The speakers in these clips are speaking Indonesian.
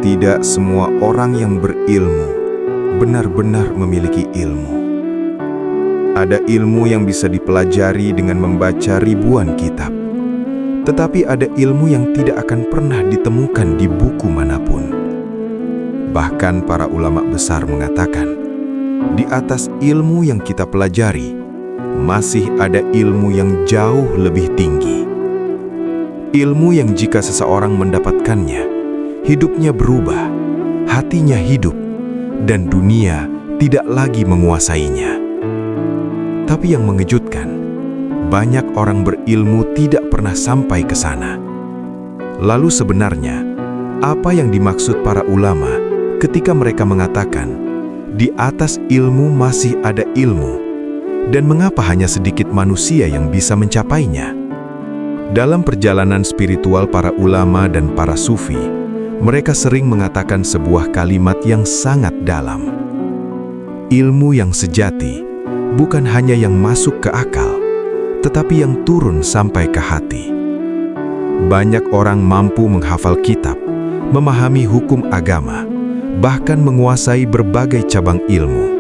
Tidak semua orang yang berilmu benar-benar memiliki ilmu. Ada ilmu yang bisa dipelajari dengan membaca ribuan kitab. Tetapi ada ilmu yang tidak akan pernah ditemukan di buku manapun. Bahkan para ulama besar mengatakan, di atas ilmu yang kita pelajari, masih ada ilmu yang jauh lebih tinggi. Ilmu yang jika seseorang mendapatkannya, hidupnya berubah, hatinya hidup, dan dunia tidak lagi menguasainya. Tapi yang mengejutkan, banyak orang berilmu tidak pernah sampai ke sana. Lalu sebenarnya, apa yang dimaksud para ulama ketika mereka mengatakan, di atas ilmu masih ada ilmu, dan mengapa hanya sedikit manusia yang bisa mencapainya? Dalam perjalanan spiritual para ulama dan para sufi, mereka sering mengatakan sebuah kalimat yang sangat dalam. Ilmu yang sejati bukan hanya yang masuk ke akal, tetapi yang turun sampai ke hati. Banyak orang mampu menghafal kitab, memahami hukum agama, bahkan menguasai berbagai cabang ilmu.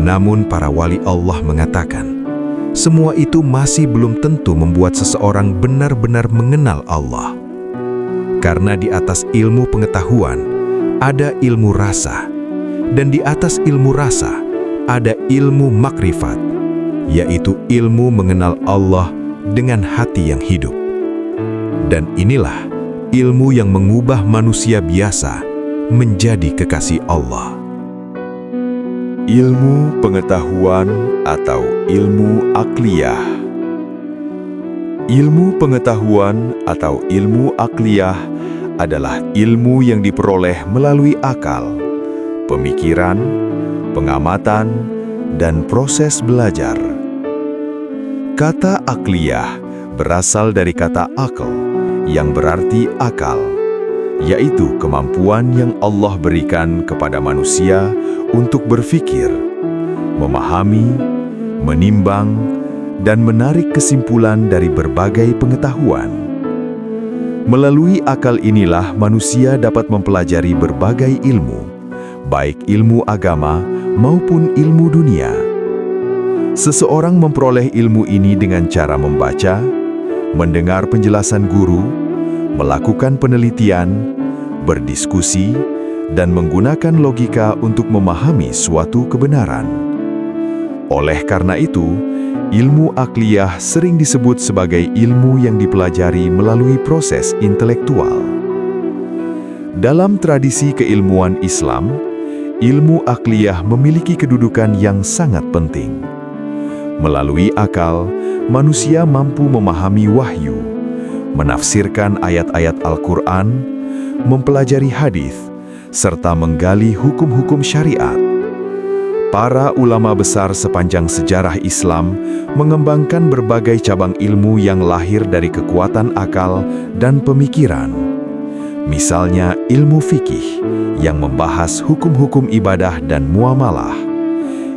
Namun para wali Allah mengatakan, semua itu masih belum tentu membuat seseorang benar-benar mengenal Allah. Karena di atas ilmu pengetahuan, ada ilmu rasa. Dan di atas ilmu rasa, ada ilmu makrifat, yaitu ilmu mengenal Allah dengan hati yang hidup. Dan inilah ilmu yang mengubah manusia biasa menjadi kekasih Allah. Ilmu pengetahuan atau ilmu akliyah. Ilmu pengetahuan atau ilmu akliyah adalah ilmu yang diperoleh melalui akal, pemikiran, pengamatan, dan proses belajar. Kata akliyah berasal dari kata akal, yang berarti akal, yaitu kemampuan yang Allah berikan kepada manusia untuk berpikir, memahami, menimbang, dan menarik kesimpulan dari berbagai pengetahuan. Melalui akal inilah manusia dapat mempelajari berbagai ilmu, baik ilmu agama maupun ilmu dunia. Seseorang memperoleh ilmu ini dengan cara membaca, mendengar penjelasan guru, melakukan penelitian, berdiskusi, dan menggunakan logika untuk memahami suatu kebenaran. Oleh karena itu, ilmu akliyah sering disebut sebagai ilmu yang dipelajari melalui proses intelektual. Dalam tradisi keilmuan Islam, ilmu akliyah memiliki kedudukan yang sangat penting. Melalui akal, manusia mampu memahami wahyu, menafsirkan ayat-ayat Al-Quran, mempelajari hadis, serta menggali hukum-hukum syariat. Para ulama besar sepanjang sejarah Islam mengembangkan berbagai cabang ilmu yang lahir dari kekuatan akal dan pemikiran. Misalnya ilmu fikih yang membahas hukum-hukum ibadah dan muamalah,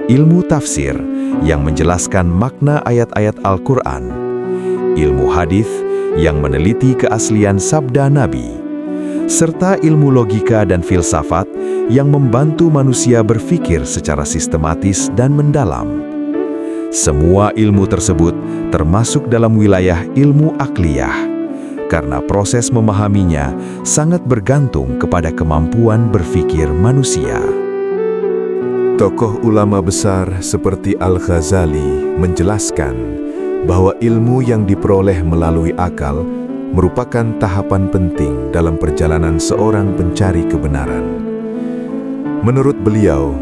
ilmu tafsir yang menjelaskan makna ayat-ayat Al-Quran, ilmu hadis yang meneliti keaslian sabda Nabi, serta ilmu logika dan filsafat yang membantu manusia berpikir secara sistematis dan mendalam. Semua ilmu tersebut termasuk dalam wilayah ilmu akliyah, karena proses memahaminya sangat bergantung kepada kemampuan berpikir manusia. Tokoh ulama besar seperti Al-Ghazali menjelaskan bahwa ilmu yang diperoleh melalui akal merupakan tahapan penting dalam perjalanan seorang pencari kebenaran. Menurut beliau,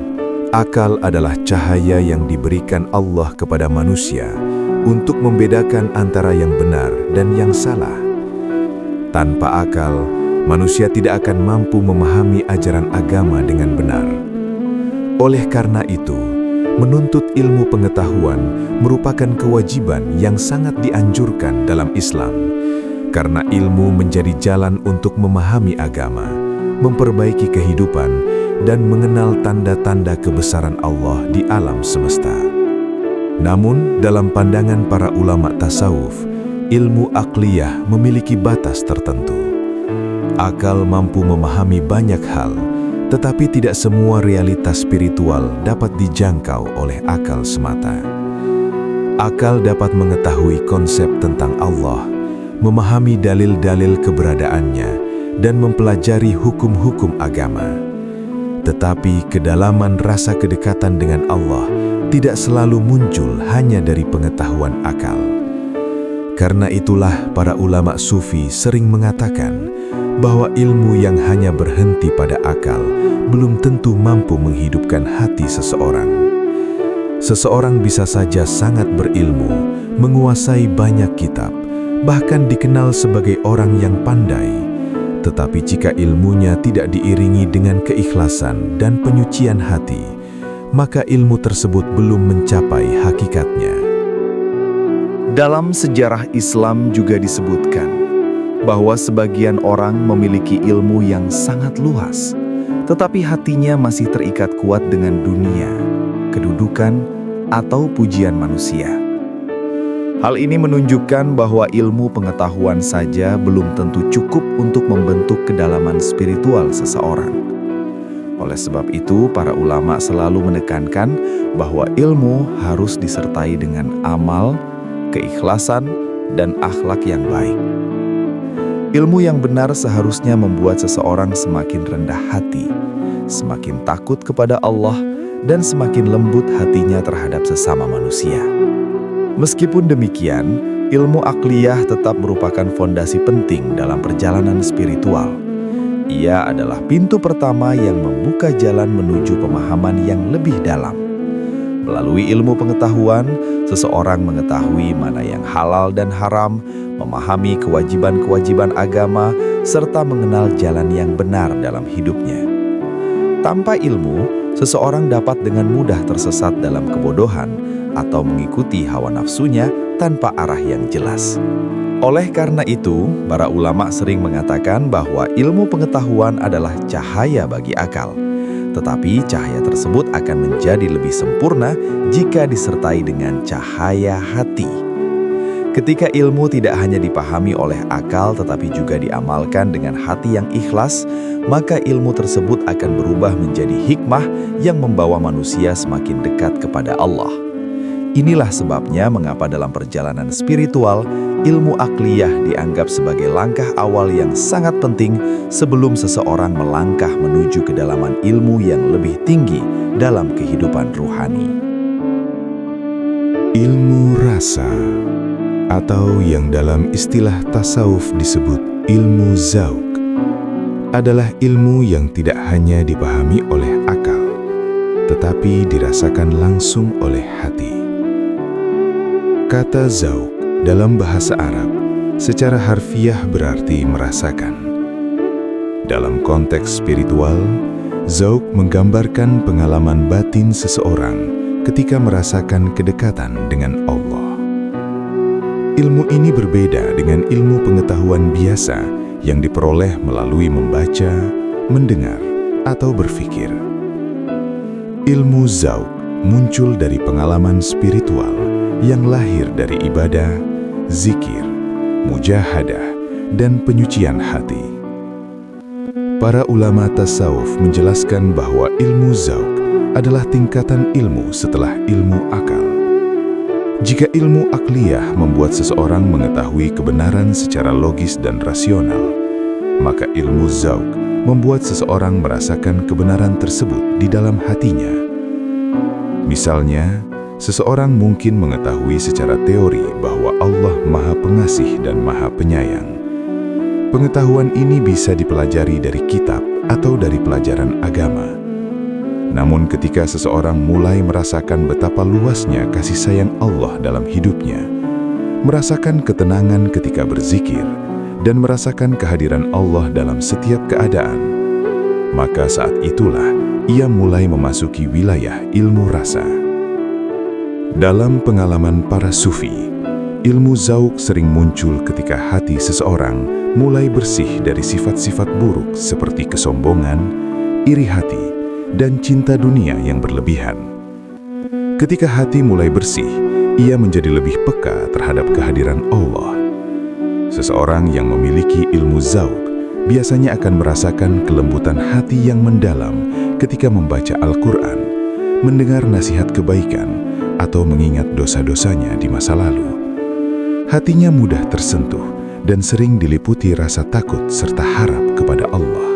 akal adalah cahaya yang diberikan Allah kepada manusia untuk membedakan antara yang benar dan yang salah. Tanpa akal, manusia tidak akan mampu memahami ajaran agama dengan benar. Oleh karena itu, menuntut ilmu pengetahuan merupakan kewajiban yang sangat dianjurkan dalam Islam, karena ilmu menjadi jalan untuk memahami agama, memperbaiki kehidupan, dan mengenal tanda-tanda kebesaran Allah di alam semesta. Namun, dalam pandangan para ulama tasawuf, ilmu akliyah memiliki batas tertentu. Akal mampu memahami banyak hal, tetapi tidak semua realitas spiritual dapat dijangkau oleh akal semata. Akal dapat mengetahui konsep tentang Allah, memahami dalil-dalil keberadaannya, dan mempelajari hukum-hukum agama. Tetapi kedalaman rasa kedekatan dengan Allah tidak selalu muncul hanya dari pengetahuan akal. Karena itulah para ulama sufi sering mengatakan bahwa ilmu yang hanya berhenti pada akal belum tentu mampu menghidupkan hati seseorang. Seseorang bisa saja sangat berilmu, menguasai banyak kitab, bahkan dikenal sebagai orang yang pandai. Tetapi jika ilmunya tidak diiringi dengan keikhlasan dan penyucian hati, maka ilmu tersebut belum mencapai hakikatnya. Dalam sejarah Islam juga disebutkan bahwa sebagian orang memiliki ilmu yang sangat luas, tetapi hatinya masih terikat kuat dengan dunia, kedudukan, atau pujian manusia. Hal ini menunjukkan bahwa ilmu pengetahuan saja belum tentu cukup untuk membentuk kedalaman spiritual seseorang. Oleh sebab itu, para ulama selalu menekankan bahwa ilmu harus disertai dengan amal, keikhlasan, dan akhlak yang baik. Ilmu yang benar seharusnya membuat seseorang semakin rendah hati, semakin takut kepada Allah, dan semakin lembut hatinya terhadap sesama manusia. Meskipun demikian, ilmu akliyah tetap merupakan fondasi penting dalam perjalanan spiritual. Ia adalah pintu pertama yang membuka jalan menuju pemahaman yang lebih dalam. Melalui ilmu pengetahuan, seseorang mengetahui mana yang halal dan haram, memahami kewajiban-kewajiban agama, serta mengenal jalan yang benar dalam hidupnya. Tanpa ilmu, seseorang dapat dengan mudah tersesat dalam kebodohan atau mengikuti hawa nafsunya tanpa arah yang jelas. Oleh karena itu, para ulama sering mengatakan bahwa ilmu pengetahuan adalah cahaya bagi akal. Tetapi cahaya tersebut akan menjadi lebih sempurna jika disertai dengan cahaya hati. Ketika ilmu tidak hanya dipahami oleh akal tetapi juga diamalkan dengan hati yang ikhlas, maka ilmu tersebut akan berubah menjadi hikmah yang membawa manusia semakin dekat kepada Allah. Inilah sebabnya mengapa dalam perjalanan spiritual, ilmu akliyah dianggap sebagai langkah awal yang sangat penting sebelum seseorang melangkah menuju kedalaman ilmu yang lebih tinggi dalam kehidupan ruhani. Ilmu rasa, atau yang dalam istilah tasawuf disebut ilmu zauq, adalah ilmu yang tidak hanya dipahami oleh akal, tetapi dirasakan langsung oleh hati. Kata zauq dalam bahasa Arab secara harfiah berarti merasakan. Dalam konteks spiritual, zauq menggambarkan pengalaman batin seseorang ketika merasakan kedekatan dengan Allah. Ilmu ini berbeda dengan ilmu pengetahuan biasa yang diperoleh melalui membaca, mendengar, atau berpikir. Ilmu zauq muncul dari pengalaman spiritual yang lahir dari ibadah, zikir, mujahadah, dan penyucian hati. Para ulama tasawuf menjelaskan bahwa ilmu zauq adalah tingkatan ilmu setelah ilmu akal. Jika ilmu akliyah membuat seseorang mengetahui kebenaran secara logis dan rasional, maka ilmu zauq membuat seseorang merasakan kebenaran tersebut di dalam hatinya. Misalnya, seseorang mungkin mengetahui secara teori bahwa Allah Maha Pengasih dan Maha Penyayang. Pengetahuan ini bisa dipelajari dari kitab atau dari pelajaran agama. Namun ketika seseorang mulai merasakan betapa luasnya kasih sayang Allah dalam hidupnya, merasakan ketenangan ketika berzikir, dan merasakan kehadiran Allah dalam setiap keadaan, maka saat itulah ia mulai memasuki wilayah ilmu rasa. Dalam pengalaman para sufi, ilmu zauq sering muncul ketika hati seseorang mulai bersih dari sifat-sifat buruk seperti kesombongan, iri hati, dan cinta dunia yang berlebihan. Ketika hati mulai bersih, ia menjadi lebih peka terhadap kehadiran Allah. Seseorang yang memiliki ilmu zauq biasanya akan merasakan kelembutan hati yang mendalam ketika membaca Al-Quran, mendengar nasihat kebaikan, atau mengingat dosa-dosanya di masa lalu. Hatinya mudah tersentuh dan sering diliputi rasa takut serta harap kepada Allah.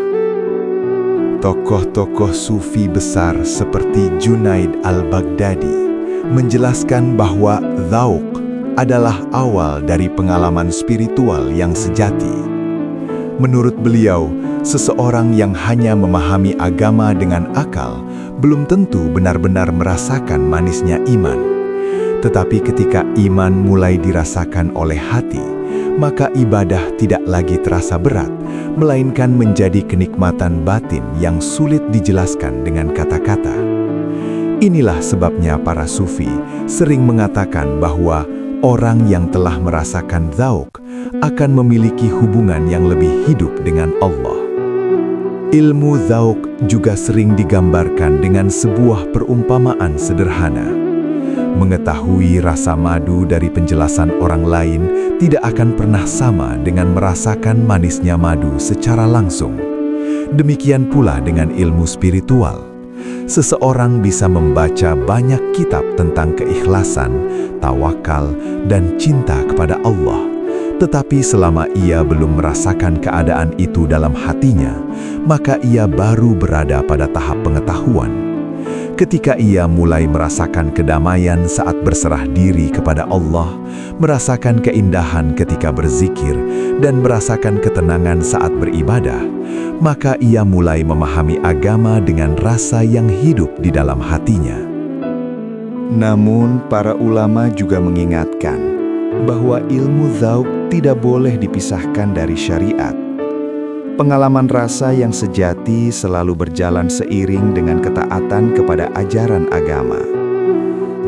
Tokoh-tokoh sufi besar seperti Junaid al-Baghdadi menjelaskan bahwa dzauq adalah awal dari pengalaman spiritual yang sejati. Menurut beliau, seseorang yang hanya memahami agama dengan akal belum tentu benar-benar merasakan manisnya iman. Tetapi ketika iman mulai dirasakan oleh hati, maka ibadah tidak lagi terasa berat, melainkan menjadi kenikmatan batin yang sulit dijelaskan dengan kata-kata. Inilah sebabnya para sufi sering mengatakan bahwa orang yang telah merasakan dzauq akan memiliki hubungan yang lebih hidup dengan Allah. Ilmu dzauq juga sering digambarkan dengan sebuah perumpamaan sederhana. Mengetahui rasa madu dari penjelasan orang lain tidak akan pernah sama dengan merasakan manisnya madu secara langsung. Demikian pula dengan ilmu spiritual. Seseorang bisa membaca banyak kitab tentang keikhlasan, tawakal, dan cinta kepada Allah. Tetapi selama ia belum merasakan keadaan itu dalam hatinya, maka ia baru berada pada tahap pengetahuan. Ketika ia mulai merasakan kedamaian saat berserah diri kepada Allah, merasakan keindahan ketika berzikir, dan merasakan ketenangan saat beribadah, maka ia mulai memahami agama dengan rasa yang hidup di dalam hatinya. Namun, para ulama juga mengingatkan bahwa ilmu dzauq tidak boleh dipisahkan dari syariat. Pengalaman rasa yang sejati selalu berjalan seiring dengan ketaatan kepada ajaran agama.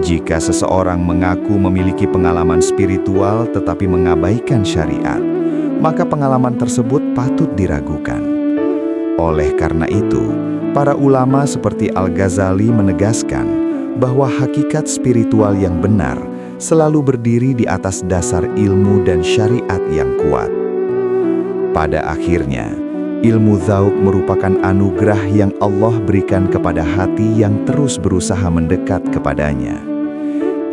Jika seseorang mengaku memiliki pengalaman spiritual tetapi mengabaikan syariat, maka pengalaman tersebut patut diragukan. Oleh karena itu, para ulama seperti Al-Ghazali menegaskan bahwa hakikat spiritual yang benar selalu berdiri di atas dasar ilmu dan syariat yang kuat. Pada akhirnya, ilmu dzauq merupakan anugerah yang Allah berikan kepada hati yang terus berusaha mendekat kepadanya.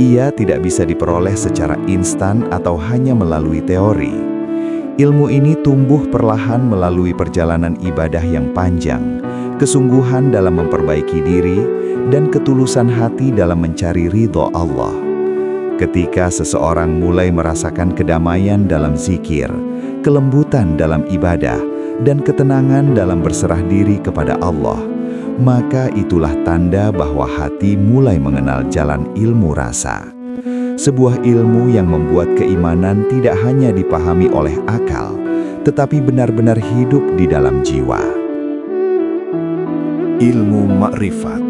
Ia tidak bisa diperoleh secara instan atau hanya melalui teori. Ilmu ini tumbuh perlahan melalui perjalanan ibadah yang panjang, kesungguhan dalam memperbaiki diri, dan ketulusan hati dalam mencari ridho Allah. Ketika seseorang mulai merasakan kedamaian dalam zikir, kelembutan dalam ibadah, dan ketenangan dalam berserah diri kepada Allah, maka itulah tanda bahwa hati mulai mengenal jalan ilmu rasa. Sebuah ilmu yang membuat keimanan tidak hanya dipahami oleh akal, tetapi benar-benar hidup di dalam jiwa. Ilmu ma'rifat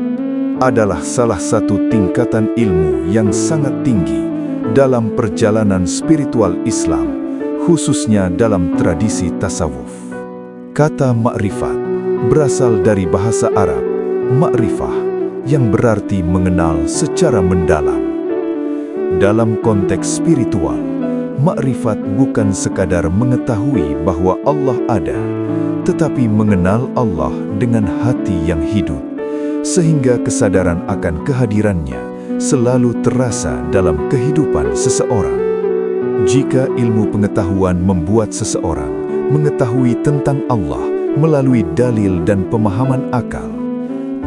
adalah salah satu tingkatan ilmu yang sangat tinggi dalam perjalanan spiritual Islam, khususnya dalam tradisi tasawuf. Kata ma'rifat berasal dari bahasa Arab, ma'rifah, yang berarti mengenal secara mendalam. Dalam konteks spiritual, ma'rifat bukan sekadar mengetahui bahwa Allah ada, tetapi mengenal Allah dengan hati yang hidup, sehingga kesadaran akan kehadirannya selalu terasa dalam kehidupan seseorang. Jika ilmu pengetahuan membuat seseorang mengetahui tentang Allah melalui dalil dan pemahaman akal,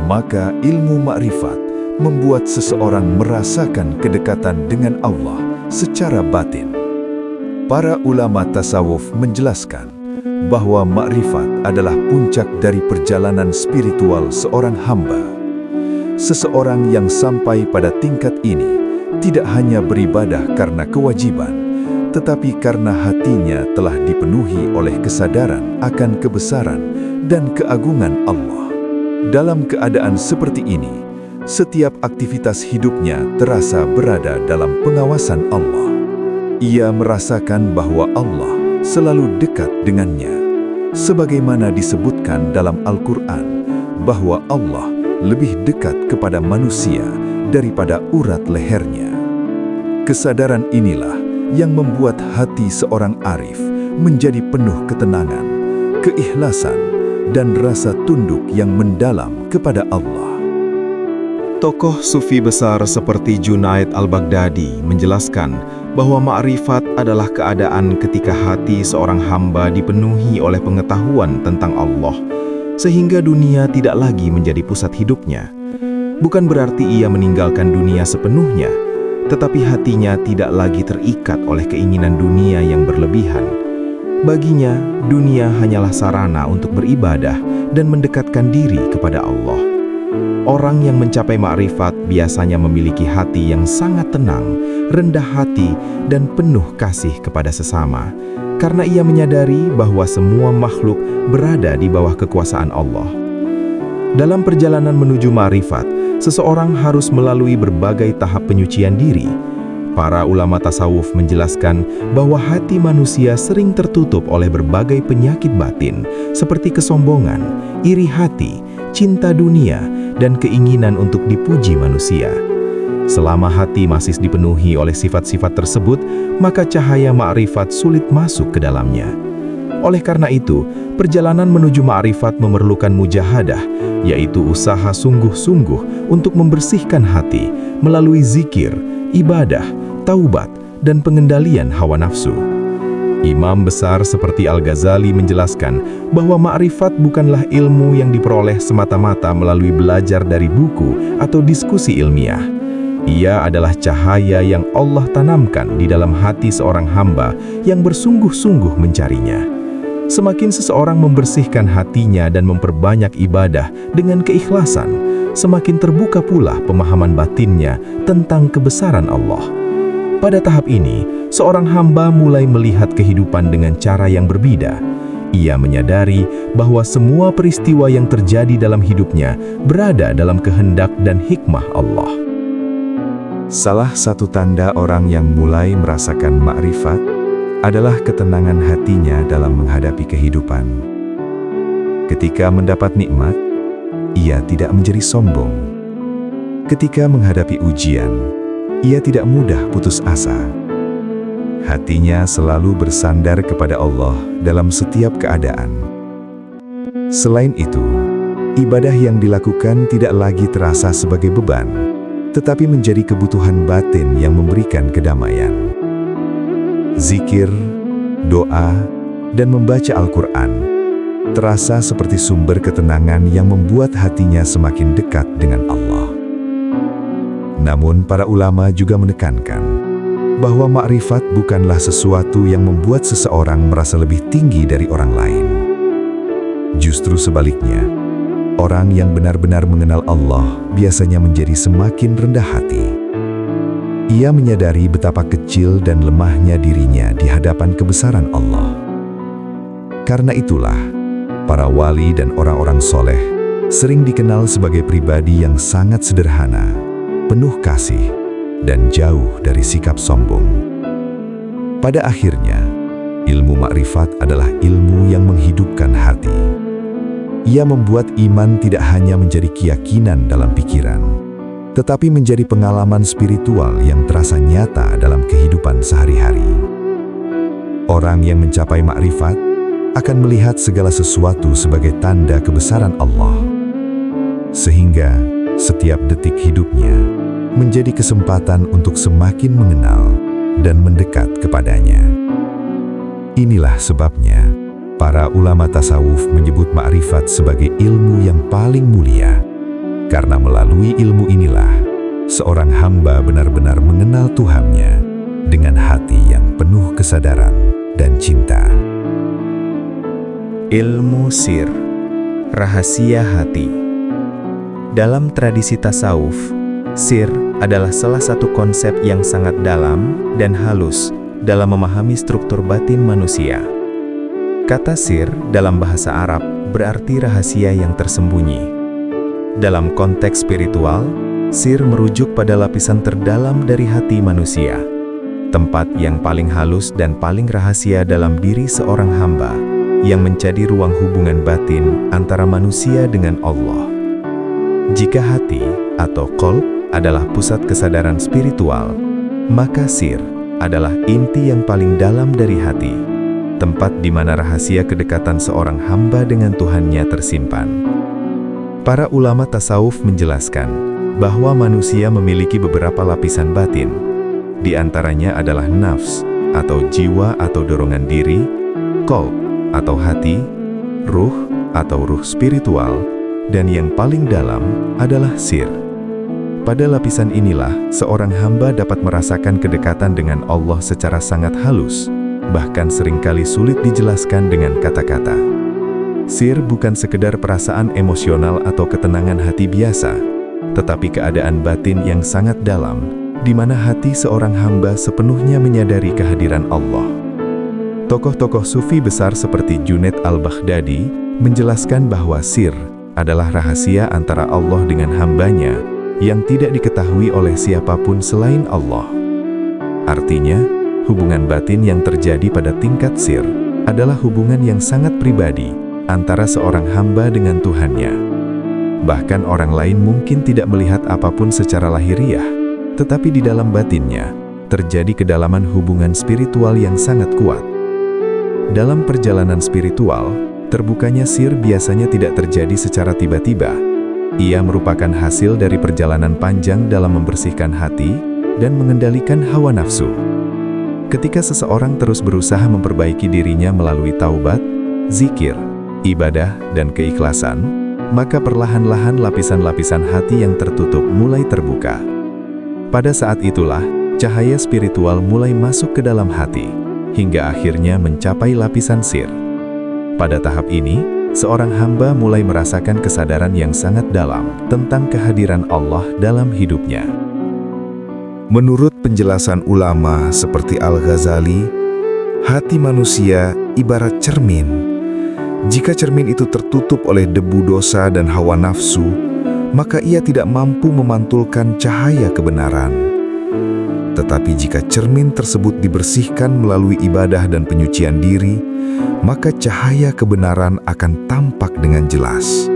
maka ilmu makrifat membuat seseorang merasakan kedekatan dengan Allah secara batin. Para ulama tasawuf menjelaskan bahwa makrifat adalah puncak dari perjalanan spiritual seorang hamba. Seseorang yang sampai pada tingkat ini tidak hanya beribadah karena kewajiban, tetapi karena hatinya telah dipenuhi oleh kesadaran akan kebesaran dan keagungan Allah. Dalam keadaan seperti ini, setiap aktivitas hidupnya terasa berada dalam pengawasan Allah. Ia merasakan bahwa Allah selalu dekat dengannya, sebagaimana disebutkan dalam Al-Quran bahwa Allah lebih dekat kepada manusia daripada urat lehernya. Kesadaran inilah yang membuat hati seorang arif menjadi penuh ketenangan, keikhlasan, dan rasa tunduk yang mendalam kepada Allah. Tokoh sufi besar seperti Junaid al-Baghdadi menjelaskan bahwa ma'rifat adalah keadaan ketika hati seorang hamba dipenuhi oleh pengetahuan tentang Allah, sehingga dunia tidak lagi menjadi pusat hidupnya. Bukan berarti ia meninggalkan dunia sepenuhnya, tetapi hatinya tidak lagi terikat oleh keinginan dunia yang berlebihan. Baginya, dunia hanyalah sarana untuk beribadah dan mendekatkan diri kepada Allah. Orang yang mencapai ma'rifat biasanya memiliki hati yang sangat tenang, rendah hati, dan penuh kasih kepada sesama, karena ia menyadari bahwa semua makhluk berada di bawah kekuasaan Allah. Dalam perjalanan menuju ma'rifat, seseorang harus melalui berbagai tahap penyucian diri. Para ulama tasawuf menjelaskan bahwa hati manusia sering tertutup oleh berbagai penyakit batin, seperti kesombongan, iri hati, cinta dunia, dan keinginan untuk dipuji manusia. Selama hati masih dipenuhi oleh sifat-sifat tersebut, maka cahaya ma'rifat sulit masuk ke dalamnya. Oleh karena itu, perjalanan menuju ma'rifat memerlukan mujahadah, yaitu usaha sungguh-sungguh untuk membersihkan hati melalui zikir, ibadah, taubat, dan pengendalian hawa nafsu. Imam besar seperti Al-Ghazali menjelaskan bahwa ma'rifat bukanlah ilmu yang diperoleh semata-mata melalui belajar dari buku atau diskusi ilmiah. Ia adalah cahaya yang Allah tanamkan di dalam hati seorang hamba yang bersungguh-sungguh mencarinya. Semakin seseorang membersihkan hatinya dan memperbanyak ibadah dengan keikhlasan, semakin terbuka pula pemahaman batinnya tentang kebesaran Allah. Pada tahap ini, seorang hamba mulai melihat kehidupan dengan cara yang berbeda. Ia menyadari bahwa semua peristiwa yang terjadi dalam hidupnya berada dalam kehendak dan hikmah Allah. Salah satu tanda orang yang mulai merasakan ma'rifat adalah ketenangan hatinya dalam menghadapi kehidupan. Ketika mendapat nikmat, ia tidak menjadi sombong. Ketika menghadapi ujian, ia tidak mudah putus asa. Hatinya selalu bersandar kepada Allah dalam setiap keadaan. Selain itu, ibadah yang dilakukan tidak lagi terasa sebagai beban, tetapi menjadi kebutuhan batin yang memberikan kedamaian. Zikir, doa, dan membaca Al-Quran terasa seperti sumber ketenangan yang membuat hatinya semakin dekat dengan Allah. Namun para ulama juga menekankan bahwa ma'rifat bukanlah sesuatu yang membuat seseorang merasa lebih tinggi dari orang lain. Justru sebaliknya, orang yang benar-benar mengenal Allah biasanya menjadi semakin rendah hati. Ia menyadari betapa kecil dan lemahnya dirinya di hadapan kebesaran Allah. Karena itulah, para wali dan orang-orang soleh sering dikenal sebagai pribadi yang sangat sederhana, penuh kasih, dan jauh dari sikap sombong. Pada akhirnya, ilmu ma'rifat adalah ilmu yang menghidupkan hati. Ia membuat iman tidak hanya menjadi keyakinan dalam pikiran, tetapi menjadi pengalaman spiritual yang terasa nyata dalam kehidupan sehari-hari. Orang yang mencapai ma'rifat akan melihat segala sesuatu sebagai tanda kebesaran Allah, sehingga setiap detik hidupnya menjadi kesempatan untuk semakin mengenal dan mendekat kepadanya. Inilah sebabnya para ulama tasawuf menyebut ma'rifat sebagai ilmu yang paling mulia, karena melalui ilmu inilah seorang hamba benar-benar mengenal Tuhannya dengan hati yang penuh kesadaran dan cinta. Ilmu sir, rahasia hati. Dalam tradisi tasawuf, sir adalah salah satu konsep yang sangat dalam dan halus dalam memahami struktur batin manusia. Kata sir dalam bahasa Arab berarti rahasia yang tersembunyi. Dalam konteks spiritual, sir merujuk pada lapisan terdalam dari hati manusia, tempat yang paling halus dan paling rahasia dalam diri seorang hamba, yang menjadi ruang hubungan batin antara manusia dengan Allah. Jika hati atau qalb adalah pusat kesadaran spiritual, maka sir adalah inti yang paling dalam dari hati, tempat di mana rahasia kedekatan seorang hamba dengan Tuhannya tersimpan. Para ulama tasawuf menjelaskan bahwa manusia memiliki beberapa lapisan batin. Di antaranya adalah nafs, atau jiwa atau dorongan diri, qalb, atau hati, ruh, atau ruh spiritual, dan yang paling dalam adalah sir. Pada lapisan inilah, seorang hamba dapat merasakan kedekatan dengan Allah secara sangat halus, bahkan seringkali sulit dijelaskan dengan kata-kata. Sir bukan sekedar perasaan emosional atau ketenangan hati biasa, tetapi keadaan batin yang sangat dalam, di mana hati seorang hamba sepenuhnya menyadari kehadiran Allah. Tokoh-tokoh sufi besar seperti Junaid al-Baghdadi menjelaskan bahwa sir adalah rahasia antara Allah dengan hambanya yang tidak diketahui oleh siapapun selain Allah. Artinya, hubungan batin yang terjadi pada tingkat sir adalah hubungan yang sangat pribadi antara seorang hamba dengan Tuhannya. Bahkan orang lain mungkin tidak melihat apapun secara lahiriah, tetapi di dalam batinnya terjadi kedalaman hubungan spiritual yang sangat kuat. Dalam perjalanan spiritual, terbukanya sir biasanya tidak terjadi secara tiba-tiba. Ia merupakan hasil dari perjalanan panjang dalam membersihkan hati dan mengendalikan hawa nafsu. Ketika seseorang terus berusaha memperbaiki dirinya melalui taubat, zikir, ibadah, dan keikhlasan, maka perlahan-lahan lapisan-lapisan hati yang tertutup mulai terbuka. Pada saat itulah, cahaya spiritual mulai masuk ke dalam hati, hingga akhirnya mencapai lapisan sir. Pada tahap ini, seorang hamba mulai merasakan kesadaran yang sangat dalam tentang kehadiran Allah dalam hidupnya. Menurut penjelasan ulama seperti Al-Ghazali, hati manusia ibarat cermin. Jika cermin itu tertutup oleh debu dosa dan hawa nafsu, maka ia tidak mampu memantulkan cahaya kebenaran. Tetapi jika cermin tersebut dibersihkan melalui ibadah dan penyucian diri, maka cahaya kebenaran akan tampak dengan jelas.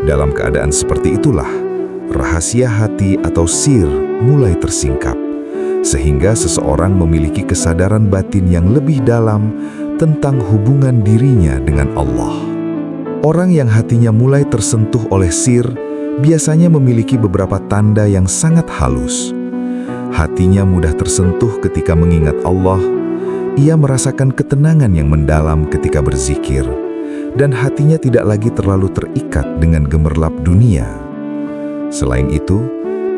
Dalam keadaan seperti itulah, rahasia hati atau sir mulai tersingkap, sehingga seseorang memiliki kesadaran batin yang lebih dalam tentang hubungan dirinya dengan Allah. Orang yang hatinya mulai tersentuh oleh sir biasanya memiliki beberapa tanda yang sangat halus. Hatinya mudah tersentuh ketika mengingat Allah. Ia merasakan ketenangan yang mendalam ketika berzikir, dan hatinya tidak lagi terlalu terikat dengan gemerlap dunia. Selain itu,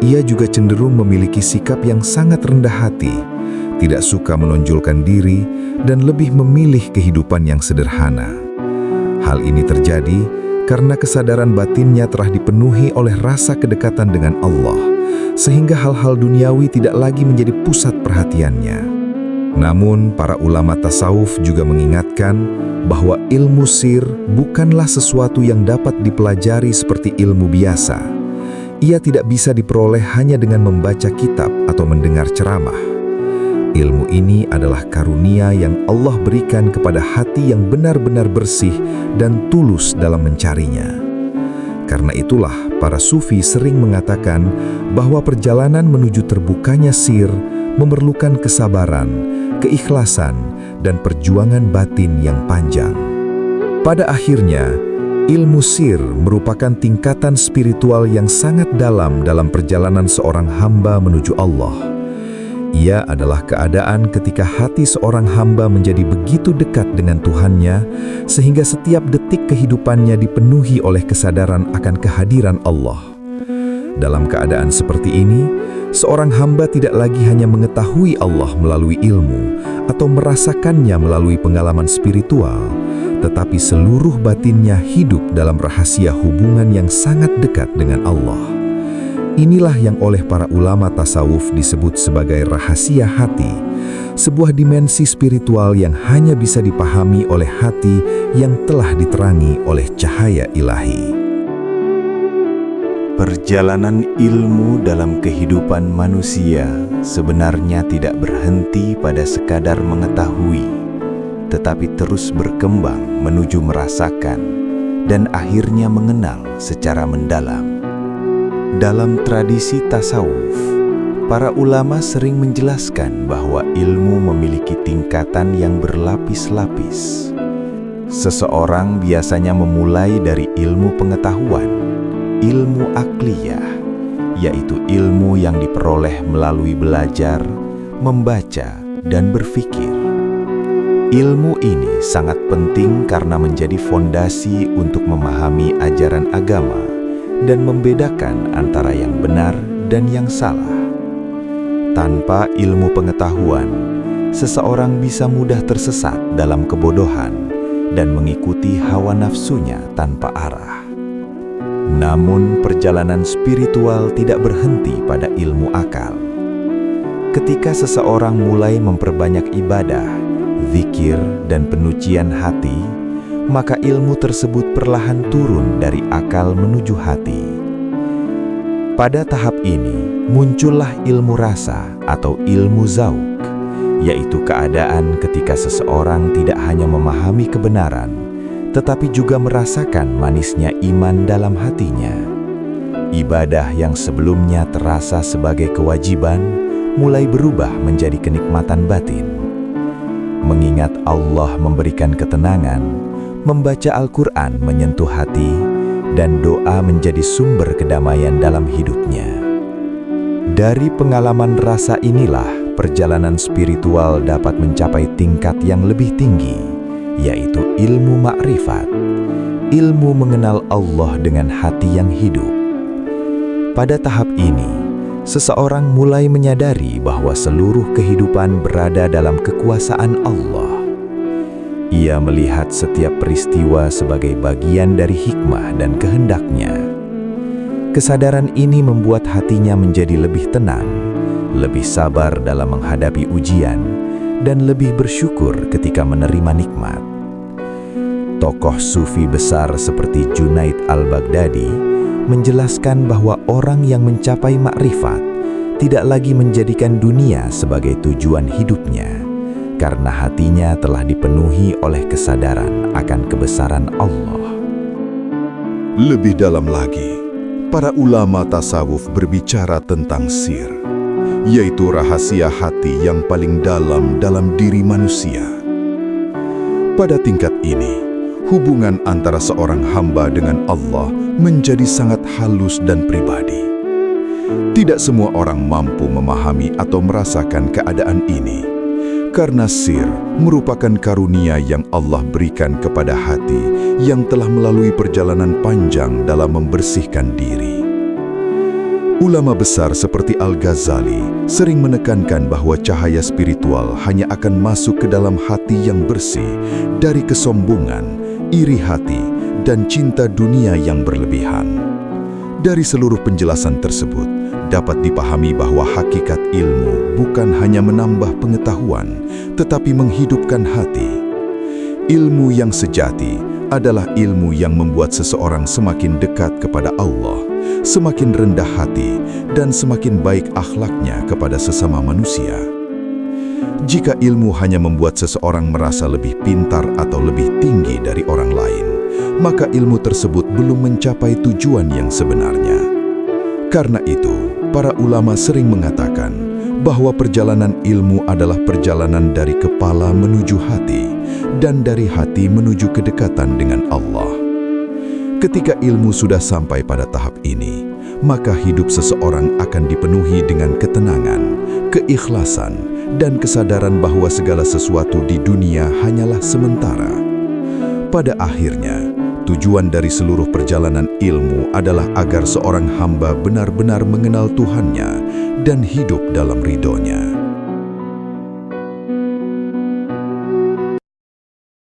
ia juga cenderung memiliki sikap yang sangat rendah hati, tidak suka menonjolkan diri, dan lebih memilih kehidupan yang sederhana. Hal ini terjadi karena kesadaran batinnya telah dipenuhi oleh rasa kedekatan dengan Allah, sehingga hal-hal duniawi tidak lagi menjadi pusat perhatiannya. Namun, para ulama tasawuf juga mengingatkan bahwa ilmu sir bukanlah sesuatu yang dapat dipelajari seperti ilmu biasa. Ia tidak bisa diperoleh hanya dengan membaca kitab atau mendengar ceramah. Ilmu ini adalah karunia yang Allah berikan kepada hati yang benar-benar bersih dan tulus dalam mencarinya. Karena itulah, para sufi sering mengatakan bahwa perjalanan menuju terbukanya sir memerlukan kesabaran, keikhlasan, dan perjuangan batin yang panjang. Pada akhirnya, ilmu sir merupakan tingkatan spiritual yang sangat dalam perjalanan seorang hamba menuju Allah. Ia adalah keadaan ketika hati seorang hamba menjadi begitu dekat dengan Tuhannya, sehingga setiap detik kehidupannya dipenuhi oleh kesadaran akan kehadiran Allah. Dalam keadaan seperti ini, seorang hamba tidak lagi hanya mengetahui Allah melalui ilmu atau merasakannya melalui pengalaman spiritual, tetapi seluruh batinnya hidup dalam rahasia hubungan yang sangat dekat dengan Allah. Inilah yang oleh para ulama tasawuf disebut sebagai rahasia hati, sebuah dimensi spiritual yang hanya bisa dipahami oleh hati yang telah diterangi oleh cahaya ilahi. Perjalanan ilmu dalam kehidupan manusia sebenarnya tidak berhenti pada sekadar mengetahui, tetapi terus berkembang menuju merasakan dan akhirnya mengenal secara mendalam. Dalam tradisi tasawuf, para ulama sering menjelaskan bahwa ilmu memiliki tingkatan yang berlapis-lapis. Seseorang biasanya memulai dari ilmu pengetahuan, ilmu akliyah, yaitu ilmu yang diperoleh melalui belajar, membaca, dan berpikir. Ilmu ini sangat penting karena menjadi fondasi untuk memahami ajaran agama dan membedakan antara yang benar dan yang salah. Tanpa ilmu pengetahuan, seseorang bisa mudah tersesat dalam kebodohan dan mengikuti hawa nafsunya tanpa arah. Namun, perjalanan spiritual tidak berhenti pada ilmu akal. Ketika seseorang mulai memperbanyak ibadah, zikir, dan penyucian hati, maka ilmu tersebut perlahan turun dari akal menuju hati. Pada tahap ini, muncullah ilmu rasa atau ilmu zauk, yaitu keadaan ketika seseorang tidak hanya memahami kebenaran, tetapi juga merasakan manisnya iman dalam hatinya. Ibadah yang sebelumnya terasa sebagai kewajiban, mulai berubah menjadi kenikmatan batin. Mengingat Allah memberikan ketenangan, membaca Al-Quran menyentuh hati, dan doa menjadi sumber kedamaian dalam hidupnya. Dari pengalaman rasa inilah, perjalanan spiritual dapat mencapai tingkat yang lebih tinggi, yaitu ilmu makrifat, ilmu mengenal Allah dengan hati yang hidup. Pada tahap ini, seseorang mulai menyadari bahwa seluruh kehidupan berada dalam kekuasaan Allah. Ia melihat setiap peristiwa sebagai bagian dari hikmah dan kehendak-Nya. Kesadaran ini membuat hatinya menjadi lebih tenang, lebih sabar dalam menghadapi ujian, dan lebih bersyukur ketika menerima nikmat. Tokoh sufi besar seperti Junaid al-Baghdadi menjelaskan bahwa orang yang mencapai makrifat tidak lagi menjadikan dunia sebagai tujuan hidupnya, karena hatinya telah dipenuhi oleh kesadaran akan kebesaran Allah. Lebih dalam lagi, para ulama tasawuf berbicara tentang sir, yaitu rahasia hati yang paling dalam diri manusia. Pada tingkat ini, hubungan antara seorang hamba dengan Allah menjadi sangat halus dan pribadi. Tidak semua orang mampu memahami atau merasakan keadaan ini, karena sir merupakan karunia yang Allah berikan kepada hati yang telah melalui perjalanan panjang dalam membersihkan diri. Ulama besar seperti Al-Ghazali sering menekankan bahwa cahaya spiritual hanya akan masuk ke dalam hati yang bersih dari kesombongan, iri hati, dan cinta dunia yang berlebihan. Dari seluruh penjelasan tersebut, dapat dipahami bahwa hakikat ilmu bukan hanya menambah pengetahuan, tetapi menghidupkan hati. Ilmu yang sejati adalah ilmu yang membuat seseorang semakin dekat kepada Allah, semakin rendah hati, dan semakin baik akhlaknya kepada sesama manusia. Jika ilmu hanya membuat seseorang merasa lebih pintar atau lebih tinggi dari orang lain, maka ilmu tersebut belum mencapai tujuan yang sebenarnya. Karena itu, para ulama sering mengatakan bahwa perjalanan ilmu adalah perjalanan dari kepala menuju hati dan dari hati menuju kedekatan dengan Allah. Ketika ilmu sudah sampai pada tahap ini, maka hidup seseorang akan dipenuhi dengan ketenangan, keikhlasan, dan kesadaran bahwa segala sesuatu di dunia hanyalah sementara. Pada akhirnya, tujuan dari seluruh perjalanan ilmu adalah agar seorang hamba benar-benar mengenal Tuhannya dan hidup dalam ridho-Nya.